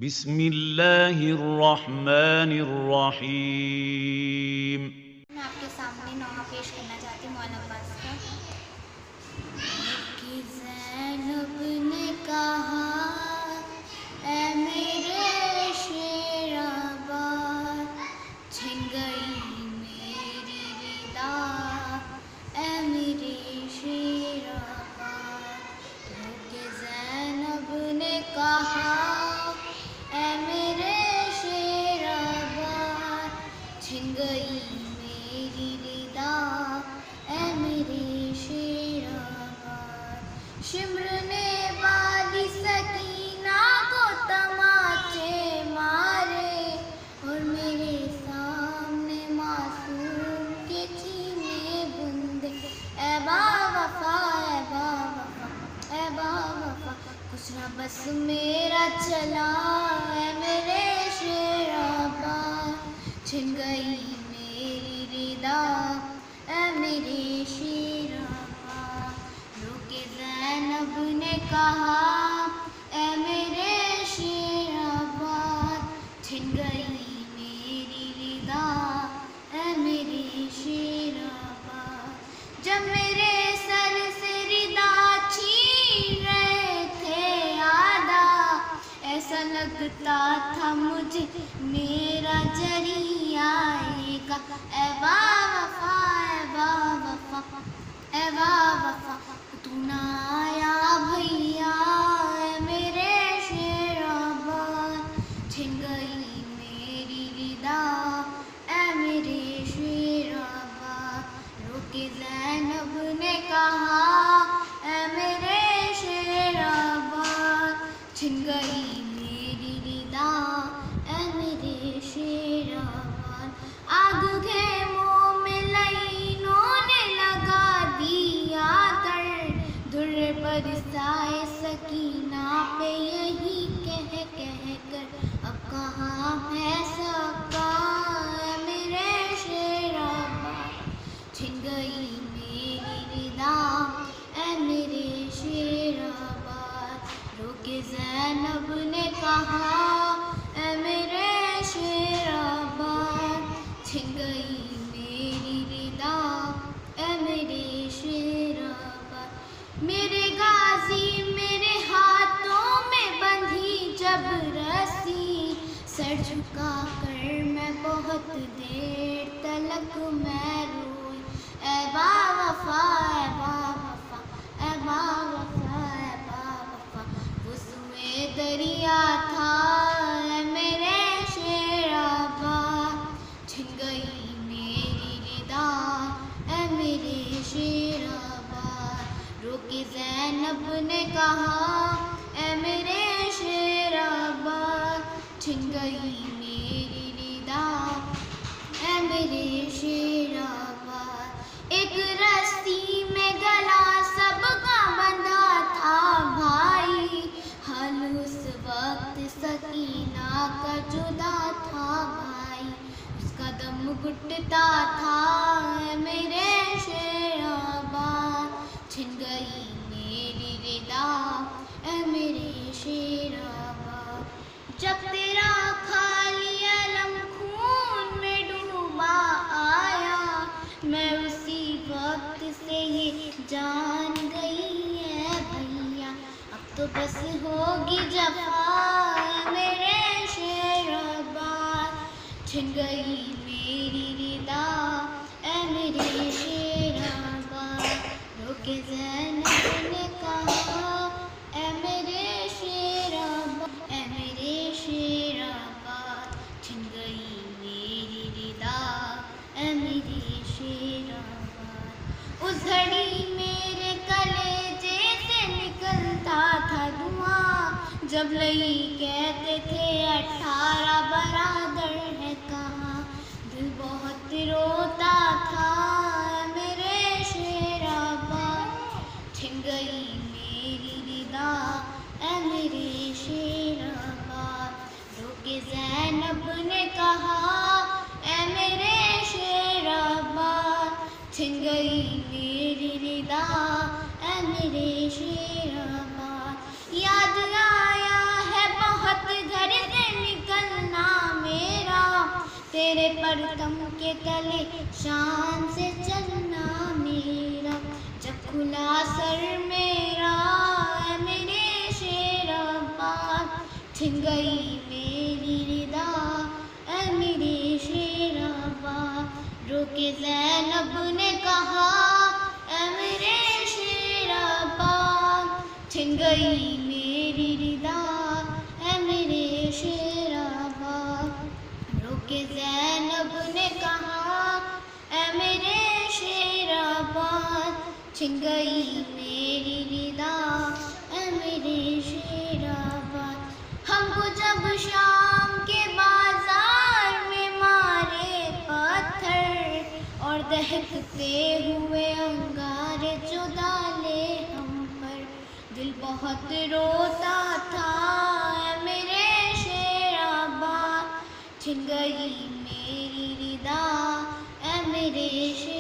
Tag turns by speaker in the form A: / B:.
A: بسم اللہ الرحمن الرحیم۔
B: میں آپ کے سامنے نوحہ پیش کرنا چاہتی ہوں مولانا عباس کا۔ کہ زینب نے کہا اے میرے شیر آباد، چھن گئی میری ردا، اے میرے شیر آباد۔ کہ زینب نے کہا اے میرے شیر آباد، چھن گئی میری ردا، اے میرے شیر آباد۔ شمر نے والی سکینہ کو تماچے مارے، اور میرے سامنے معصوم کے چھینے بندے، اے با وفا، اے با وفا، اے با وفا، کچھ نہ بس میرا چلا، اے میرے شیر آباد، چھن گئی میری ردا، اے میرے شیر آباد۔ رو کے زینب نے کہا اے میرے شیر آباد، چھن گئی میری ردا، اے میرے شیر آباد۔ جب میرے سر سے ردا چھین رہے تھے آدھا، ایسا لگتا تھا مجھے میرا جری آئے گا، اے با وفا، اے با وفا، اے با وفا، تو نہ آیا بھیا، اے میرے شیر آباد، چھن گئی میری ردا، اے میرے شیر آباد۔ رو کے زینب نے کہا اے میرے شیر آباد، چھن گئی میری ردا، اے میرے شیر آباد۔ آگ خیموں میں لعینوں نے لگا دیا در پر سائے سکینہ پہ یہی کہہ کر، اب کہاں ہے سکا، اے میرے شیر آباد، چھن گئی میری ردا، اے میرے شیر آباد۔ رو کے زینب نے کہا اے میرے شیر آباد، چھن گئی میری ردا، اے میرے شیر آباد۔ میرے غازی میرے ہاتھوں میں بندھی جب رسی، سر جھکا کر میں بہت دیر تلک میں روئی، اے با وفا، اے با وفا، اے با وفا، اے با وفا، وہ سوئے دریا تھا، اے میرے شیر آباد، چھن گئی میری ردا، اے میرے شیر آباد۔ رو کے زینب نے کہا اے میرے شیر آباد، چھن گئی میری ردا، اے میرے شیر آباد۔ ایک رسی میں گلا سب کا بندھا تھا بھائی، حال اس وقت سکینہ کا جدا تھا بھائی، اس کا دم گھٹتا تھا، اے میرے شیر آباد، چھن گئی میری ردا، اے میرے شیر آباد۔ جب تیرا خالی علم خون میں ڈوبا آیا، میں اسی وقت سے یہ جان گئی ہے بھیا، اب تو بس ہوگی جفا، اے میرے شیر آباد، چھن گئی میری ردا، اے میرے شیر آباد۔ رو کے زینب نے کہا اے میرے شیر آباد، اے میرے شیر آباد، چھن گئی میری ردا، اے میرے شیر آباد۔ اس گھڑی میرے کلیجے سے نکلتا تھا دھواں، جب لئی کہتے تھے 18 برادر ہے کہاں، دل بہت روتا تھا، اے میرے شیر آباد، چھن گئی میری ردا، اے میرے شیر آباد۔ رو کے زینب نے کہا اے میرے شیر آباد، چھن گئی میری ردا، اے میرے شیر آباد۔ یاد آیا ہے بہت گھر تیرے پرتم کے تلے شان سے چلنا میرا، جب کھلا سر میرا اے میرے شیر آباد، چھن گئی میری ردا اے میرے شیر آباد، رو کے زینب نے کہا اے میرے شیر آباد، چھن گئی میری ردا اے میرے شیر آباد، رو کے زینب نے کہا اے میرے شیر آباد، چھن گئی میری ردا اے میرے شیر آباد۔ ہم کو جب شام کے بازار میں مارے پتھر اور دہکتے ہوئے انگارے جو ڈالے ہم پر، دل بہت روتا تھا اے میرے شیر آباد، چھن گئی میری ردا اے میرے شیر